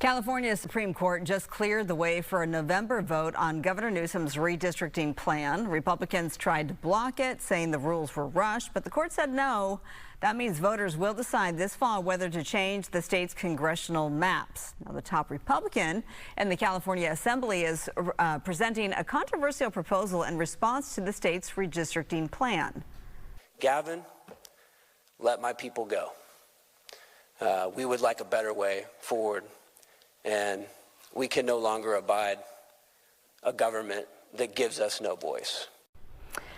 California's Supreme Court just cleared the way for a November vote on Governor Newsom's redistricting plan. Republicans tried to block it, saying the rules were rushed, but the court said no. That means voters will decide this fall whether to change the state's congressional maps. Now, the top Republican in the California Assembly is presenting a controversial proposal in response to the state's redistricting plan. Gavin, let my people go. We would like a better way forward. And we can no longer abide a government that gives us no voice.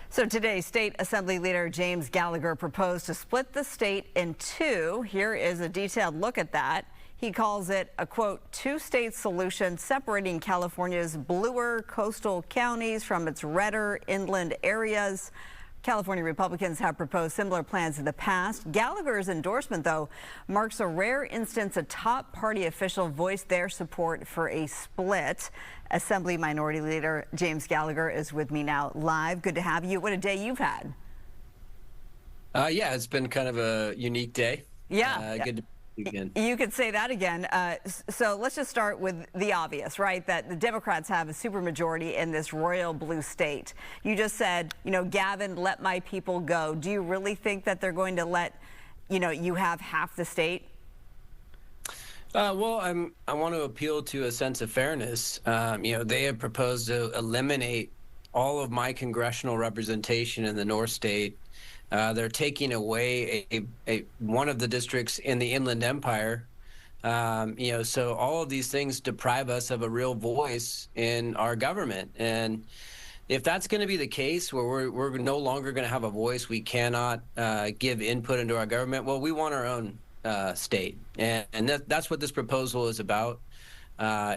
So today, State Assembly Leader James Gallagher proposed to split the state in two. Here is a detailed look at that. He calls it a, quote, two-state solution separating California's bluer coastal counties from its redder inland areas. California Republicans have proposed similar plans in the past. Gallagher's endorsement, though, marks a rare instance a top party official voiced their support for a split. Assembly Minority Leader James Gallagher is with me now live. Good to have you. What a day you've had. Yeah, it's been kind of a unique day. Yeah. Good to again. You could say that again. So let's just start with the obvious, right? That the Democrats have a supermajority in this royal blue state. You just said, you know, Gavin, let my people go. Do you really think that they're going to let, you have half the state? Well, I want to appeal to a sense of fairness. They have proposed to eliminate all of my congressional representation in the North State. They're taking away one of the districts in the Inland Empire. So all of these things deprive us of a real voice in our government. And if that's going to be the case, where we're no longer going to have a voice, we cannot give input into our government, well, we want our own state. And that's what this proposal is about,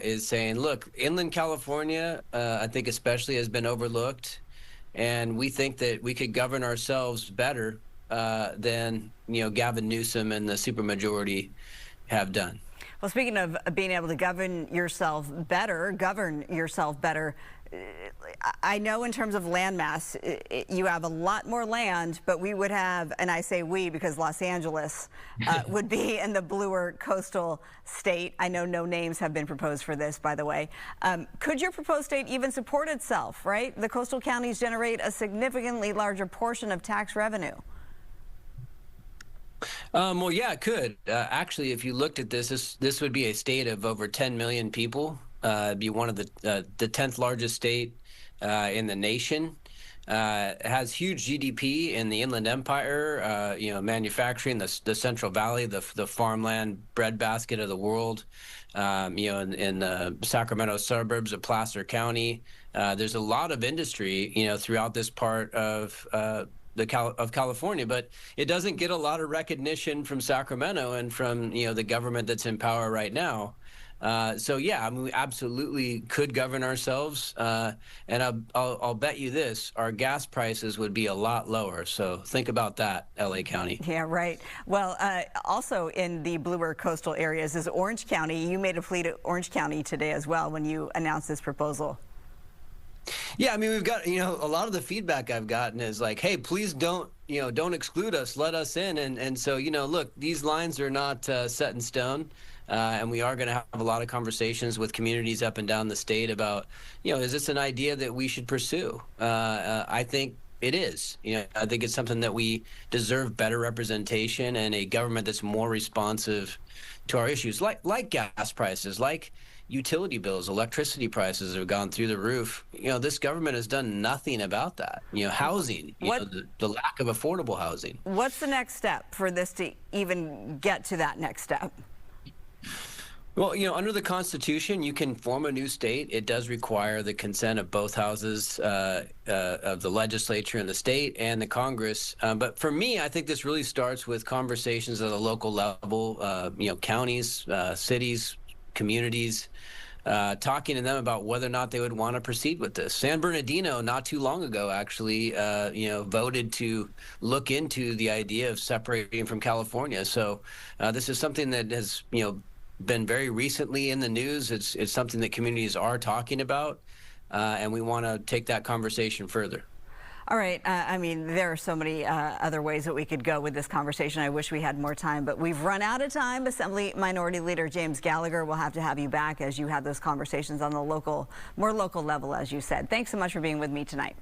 is saying, look, inland California, I think especially, has been overlooked. And we think that we could govern ourselves better than, Gavin Newsom and the supermajority have done. Well, speaking of being able to govern yourself better, I know in terms of landmass, you have a lot more land, but we would have, and I say we because Los Angeles would be in the bluer coastal state. I know no names have been proposed for this, by the way. Could your proposed state even support itself, right? The coastal counties generate a significantly larger portion of tax revenue. Well, yeah, it could. Actually, if you looked at this would be a state of over 10 million people. Be one of the 10th largest state in the nation. It has huge GDP in the Inland Empire, manufacturing, the Central Valley, the farmland breadbasket of the world, in the Sacramento suburbs of Placer County. There's a lot of industry, throughout this part of California, but it doesn't get a lot of recognition from Sacramento and from, the government that's in power right now. So yeah, I mean, we absolutely could govern ourselves, and I'll bet you this: our gas prices would be a lot lower. So think about that, LA County. Yeah, right. Well, also in the bluer coastal areas is Orange County. You made a plea to Orange County today as well when you announced this proposal. Yeah, I mean, we've got, a lot of the feedback I've gotten is like, hey, please don't exclude us, let us in. And so, look, these lines are not set in stone. And we are going to have a lot of conversations with communities up and down the state about, is this an idea that we should pursue? I think it is. I think it's something that we deserve better representation and a government that's more responsive to our issues, like gas prices, like utility bills, electricity prices have gone through the roof. This government has done nothing about that. Housing, the lack of affordable housing. What's the next step for this to even get to that next step? Well, under the Constitution, you can form a new state. It does require the consent of both houses of the legislature in the state and the Congress. But for me, I think this really starts with conversations at a local level, counties, cities, communities, talking to them about whether or not they would want to proceed with this. San Bernardino, not too long ago, actually, voted to look into the idea of separating from California. So this is something that has, been very recently in the news. It's something that communities are talking about, and we want to take that conversation further. All right. I mean, there are so many other ways that we could go with this conversation. I wish we had more time, but we've run out of time. Assembly Minority Leader James Gallagher, will have to have you back as you have those conversations on the more local level, as you said. Thanks so much for being with me tonight.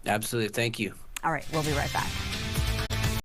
Absolutely. Thank you. All right. We'll be right back.